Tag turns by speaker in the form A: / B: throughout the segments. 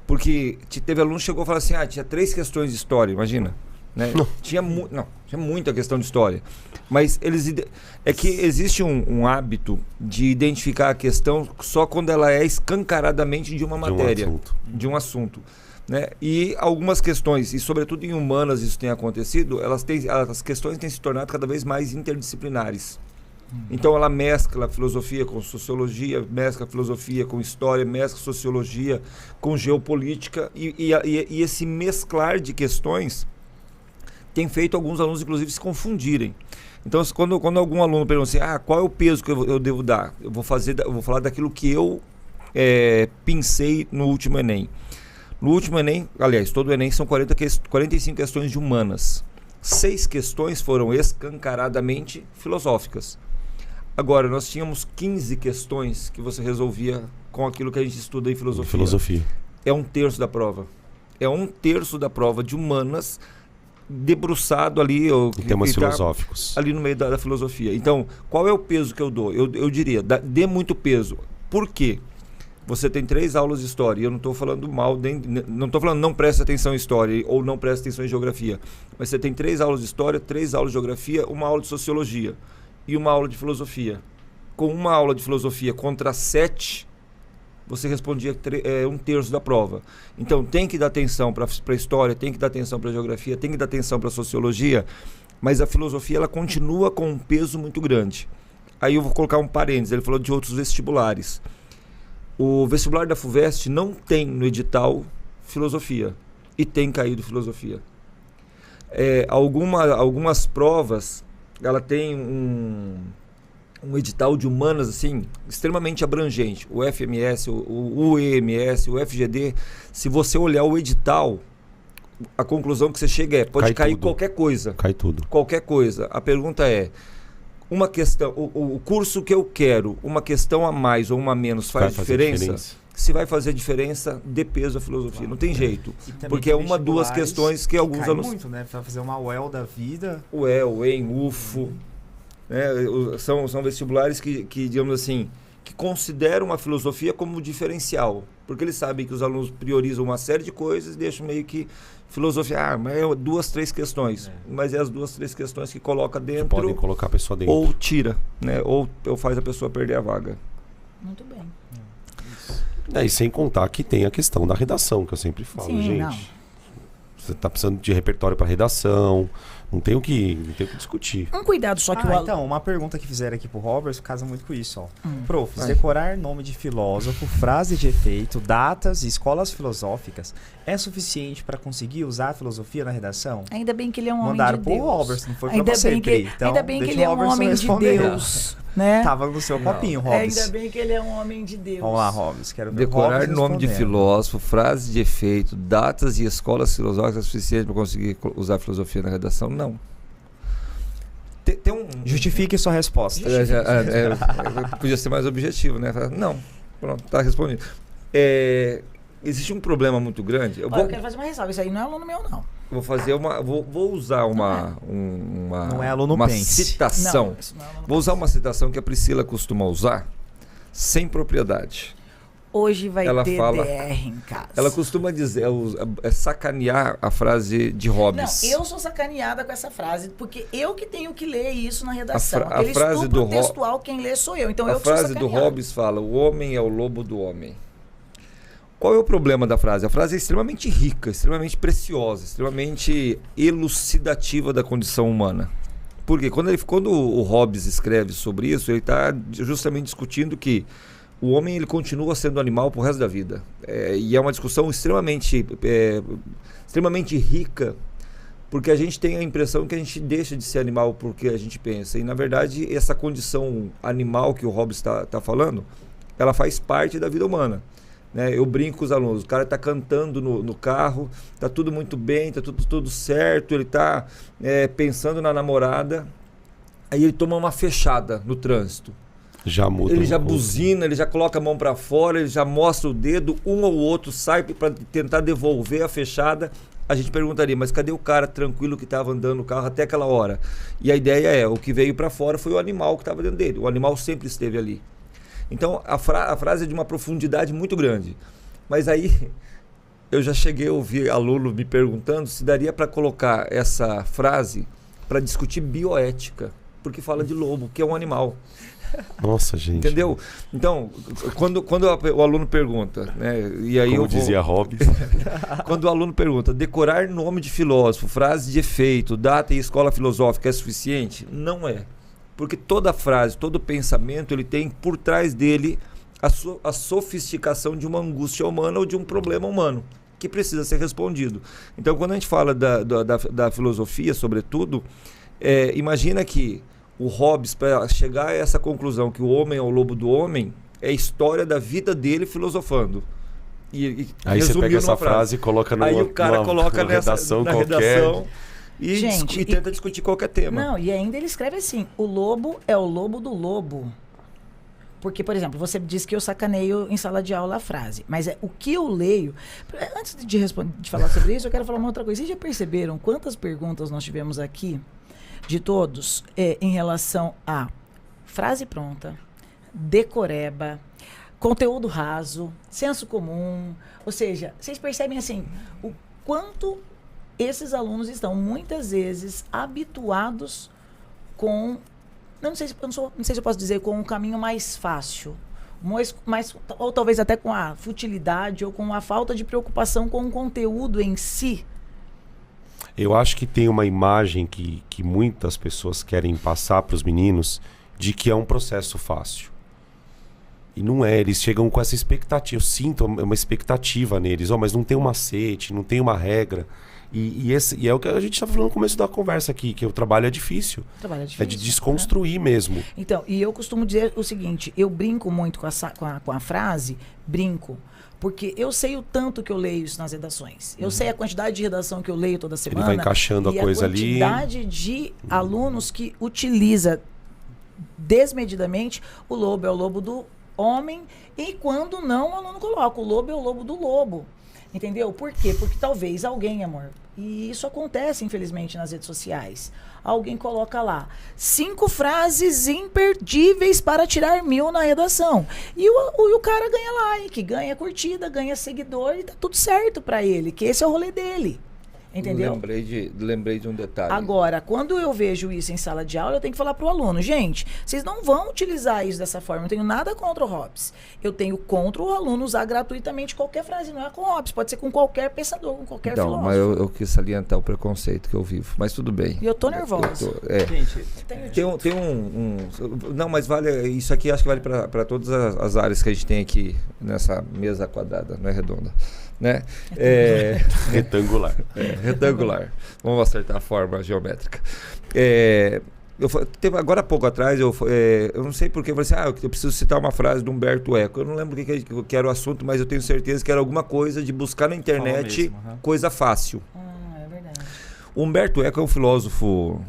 A: Porque teve aluno que chegou e falou assim, tinha 3 questões de história, imagina. Né? Tinha muita questão de história. Mas é que existe um hábito de identificar a questão só quando ela é escancaradamente de uma matéria, de um assunto. Né? E algumas questões, e sobretudo em humanas isso tem acontecido, as questões têm se tornado cada vez mais interdisciplinares. Então ela mescla a filosofia com sociologia, mescla a filosofia com história, mescla a sociologia com geopolítica, e esse mesclar de questões tem feito alguns alunos inclusive se confundirem. Então quando algum aluno pergunta assim, qual é o peso que eu devo dar? Eu vou falar daquilo que eu pensei no último Enem. No último Enem, aliás, todo o Enem são 45 questões de humanas. 6 questões foram escancaradamente filosóficas. Agora, nós tínhamos 15 questões que você resolvia com aquilo que a gente estuda em filosofia. É 1/3 da prova. É 1/3 da prova de humanas debruçado ali...
B: Em temas filosóficos.
A: Ali no meio da filosofia. Então, qual é o peso que eu dou? Eu diria, dê muito peso. Por quê? Você tem 3 aulas de história, e eu não estou falando mal, não estou falando não preste atenção em história ou não preste atenção em geografia, mas você tem 3 aulas de história, 3 aulas de geografia, uma aula de sociologia e uma aula de filosofia. Com uma aula de filosofia contra 7, você respondia 1/3 da prova. Então tem que dar atenção para a história, tem que dar atenção para a geografia, tem que dar atenção para a sociologia, mas a filosofia ela continua com um peso muito grande. Aí eu vou colocar um parênteses, ele falou de outros vestibulares. O vestibular da FUVEST não tem no edital filosofia e tem caído filosofia. Algumas provas, ela tem um edital de humanas assim, extremamente abrangente. O FMS, o UEMS, o FGD. Se você olhar o edital, a conclusão que você chega pode cair tudo. Qualquer coisa.
B: Cai tudo.
A: Qualquer coisa. A pergunta é... Uma questão, o curso que eu quero, uma questão a mais ou uma a menos faz diferença? Se vai fazer diferença, dê peso à filosofia. Claro, não tem jeito. Porque é uma, 2 questões que alguns alunos...
C: muito, né? Para fazer uma UEL da vida.
A: UEL, EM, UFO. Né? São vestibulares que, digamos assim, que consideram a filosofia como diferencial. Porque eles sabem que os alunos priorizam uma série de coisas e deixam meio que filosofia, mas é 2, 3 questões. Mas é as 2, 3 questões que coloca dentro.
B: Que podem colocar a pessoa dentro.
A: Ou tira, né? Ou faz a pessoa perder a vaga.
D: Muito bem.
B: E sem contar que tem a questão da redação, que eu sempre falo, gente. Não. Você está precisando de repertório para redação, não tem o que discutir.
D: Um cuidado só que
C: Então, uma pergunta que fizeram aqui pro Robert casa muito com isso, ó. Prof, decorar nome de filósofo, frase de efeito, datas e escolas filosóficas é suficiente para conseguir usar a filosofia na redação?
D: Ainda bem que ele é um
C: Mandaram
D: homem de Deus.
C: Mandaram pro Robert, não foi pra você, Pri. Então,
D: ainda bem que ele é um homem de Deus. Né?
C: Tava no seu copinho, Robert.
D: Ainda bem que ele é um homem de Deus.
C: Vamos lá, Robert. Quero ver
A: decorar nome de filósofo, frase de efeito, datas e escolas filosóficas é suficiente para conseguir usar a filosofia na redação? Não.
C: Justifique sua resposta.
A: Podia ser mais objetivo, né? Não. Pronto, tá respondido. Existe um problema muito grande.
D: Eu quero fazer uma ressalva. Isso aí não é aluno meu, não.
A: Vou fazer vou usar uma
C: não é aluno
A: uma
C: pense.
A: citação.
D: Não é
A: vou usar uma citação que a Priscila costuma usar sem propriedade.
D: Hoje vai
A: ela
D: ter
A: fala,
D: DR em casa.
A: Ela costuma dizer, sacanear a frase de Hobbes.
D: Não, eu sou sacaneada com essa frase, porque eu que tenho que ler isso na redação.
A: A frase do
D: textual, quem lê sou eu. Então
A: a
D: eu que sou
A: frase do Hobbes fala, o homem é o lobo do homem. Qual é o problema da frase? A frase é extremamente rica, extremamente preciosa, extremamente elucidativa da condição humana. Porque quando o Hobbes escreve sobre isso, ele está justamente discutindo que o homem ele continua sendo animal pro resto da vida. E é uma discussão extremamente rica, porque a gente tem a impressão que a gente deixa de ser animal porque a gente pensa. E, na verdade, essa condição animal que o Hobbes está falando, ela faz parte da vida humana. Né? Eu brinco com os alunos, o cara está cantando no carro, está tudo muito bem, está tudo certo, ele está pensando na namorada, aí ele toma uma fechada no trânsito.
B: Já muda.
A: Ele já buzina, ele já coloca a mão para fora, ele já mostra o dedo, um ou outro sai para tentar devolver a fechada. A gente perguntaria, mas cadê o cara tranquilo que estava andando no carro até aquela hora? E a ideia o que veio para fora foi o animal que estava dentro dele. O animal sempre esteve ali. Então, a frase é de uma profundidade muito grande. Mas aí eu já cheguei a ouvir aluno me perguntando se daria para colocar essa frase para discutir bioética, porque fala de lobo, que é um animal.
B: Nossa, gente.
A: Entendeu? Então, quando o aluno pergunta, né, e aí
B: como dizia Hobbes.
A: Quando o aluno pergunta, decorar nome de filósofo, frase de efeito, data e escola filosófica é suficiente? Não é. Porque toda frase, todo pensamento, ele tem por trás dele a sofisticação de uma angústia humana ou de um problema humano que precisa ser respondido. Então, quando a gente fala da filosofia, sobretudo, imagina que o Hobbes, para chegar a essa conclusão que o homem é o lobo do homem, é a história da vida dele filosofando. E
B: aí você pega essa frase e coloca numa,
A: aí o cara coloca
B: numa redação
A: na
B: qualquer.
A: Redação e tenta discutir qualquer tema.
D: Não, e ainda ele escreve assim, o lobo é o lobo do lobo. Porque, por exemplo, você diz que eu sacaneio em sala de aula a frase, mas o que eu leio... Antes de falar sobre isso, eu quero falar uma outra coisa. Vocês já perceberam quantas perguntas nós tivemos aqui, de todos, em relação a frase pronta, decoreba, conteúdo raso, senso comum? Ou seja, vocês percebem assim, o quanto esses alunos estão, muitas vezes, habituados com... Não sei se eu posso dizer com um caminho mais fácil, ou talvez até com a futilidade ou com a falta de preocupação com o conteúdo em si.
B: Eu acho que tem uma imagem que muitas pessoas querem passar para os meninos de que é um processo fácil. E não é, eles chegam com essa expectativa. Eu sinto uma expectativa neles, mas não tem um macete, não tem uma regra. E é o que a gente está falando no começo da conversa aqui, que o trabalho é difícil. É de desconstruir mesmo.
D: Então, e eu costumo dizer o seguinte, eu brinco muito com a frase, porque eu sei o tanto que eu leio isso nas redações. Eu sei a quantidade de redação que eu leio toda semana.
B: Ele vai encaixando a coisa ali.
D: E a quantidade de alunos que utiliza desmedidamente o lobo é o lobo do homem, e quando não, o aluno coloca o lobo é o lobo do lobo. Entendeu? Por quê? Porque talvez alguém, amor, e isso acontece, infelizmente, nas redes sociais, alguém coloca lá 5 frases imperdíveis para tirar 1000 na redação. E o cara ganha like, ganha curtida, ganha seguidor e tá tudo certo para ele, que esse é o rolê dele. Entendeu?
A: Lembrei de um detalhe.
D: Agora, quando eu vejo isso em sala de aula, eu tenho que falar pro aluno, gente, vocês não vão utilizar isso dessa forma. Eu não tenho nada contra o Hobbes. Eu tenho contra o aluno usar gratuitamente qualquer frase. Não é com o Hobbes, pode ser com qualquer pensador, com qualquer filósofo.
A: Mas eu quis salientar o preconceito que eu vivo. Mas tudo bem.
D: E eu tô nervosa.
C: Gente,
A: tem não, mas vale. Isso aqui acho que vale para todas as áreas que a gente tem aqui nessa mesa quadrada, não é redonda. Né?
B: Retangular.
A: Retangular. Vamos acertar a forma geométrica. Agora há pouco atrás, eu não sei porque, eu falei assim, eu preciso citar uma frase do Humberto Eco. Eu não lembro o que era o assunto, mas eu tenho certeza que era alguma coisa de buscar na internet coisa fácil.
D: É verdade.
A: O Humberto Eco é um filósofo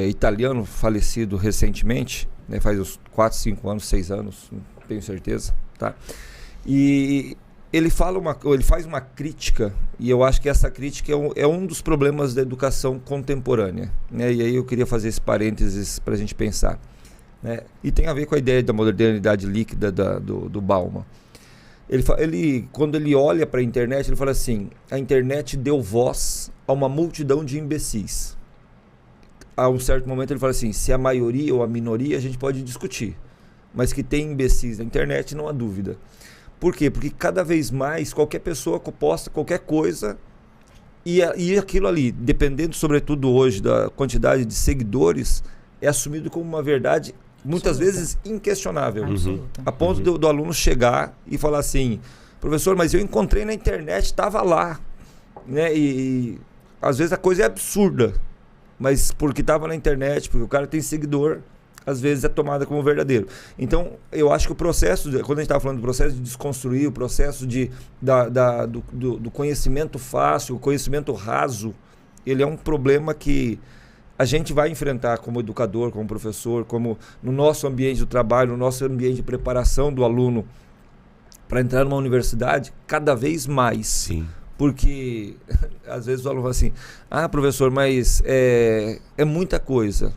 A: italiano, falecido recentemente, né, faz uns 4, 5 anos, 6 anos, não tenho certeza. Tá? E ele faz uma crítica, e eu acho que essa crítica é um dos problemas da educação contemporânea, né? E aí eu queria fazer esse parênteses para a gente pensar, né? E tem a ver com a ideia da modernidade líquida do Bauman. Quando ele olha para a internet, ele fala assim, a internet deu voz a uma multidão de imbecis. A um certo momento ele fala assim, se a maioria ou a minoria a gente pode discutir, mas que tem imbecis na internet não há dúvida. Por quê? Porque cada vez mais qualquer pessoa posta qualquer coisa e aquilo ali, dependendo sobretudo hoje da quantidade de seguidores, é assumido como uma verdade muitas vezes inquestionável. A ponto do aluno chegar e falar assim, professor, mas eu encontrei na internet, estava lá. Né? E às vezes a coisa é absurda, mas porque estava na internet, porque o cara tem seguidor, às vezes é tomada como verdadeiro. Então, eu acho que o processo, quando a gente estava falando do processo de desconstruir, o processo do conhecimento fácil, o conhecimento raso, ele é um problema que a gente vai enfrentar como educador, como professor, como no nosso ambiente do trabalho, no nosso ambiente de preparação do aluno para entrar numa universidade, cada vez mais.
B: Sim.
A: Porque, às vezes o aluno fala assim, professor, mas é muita coisa.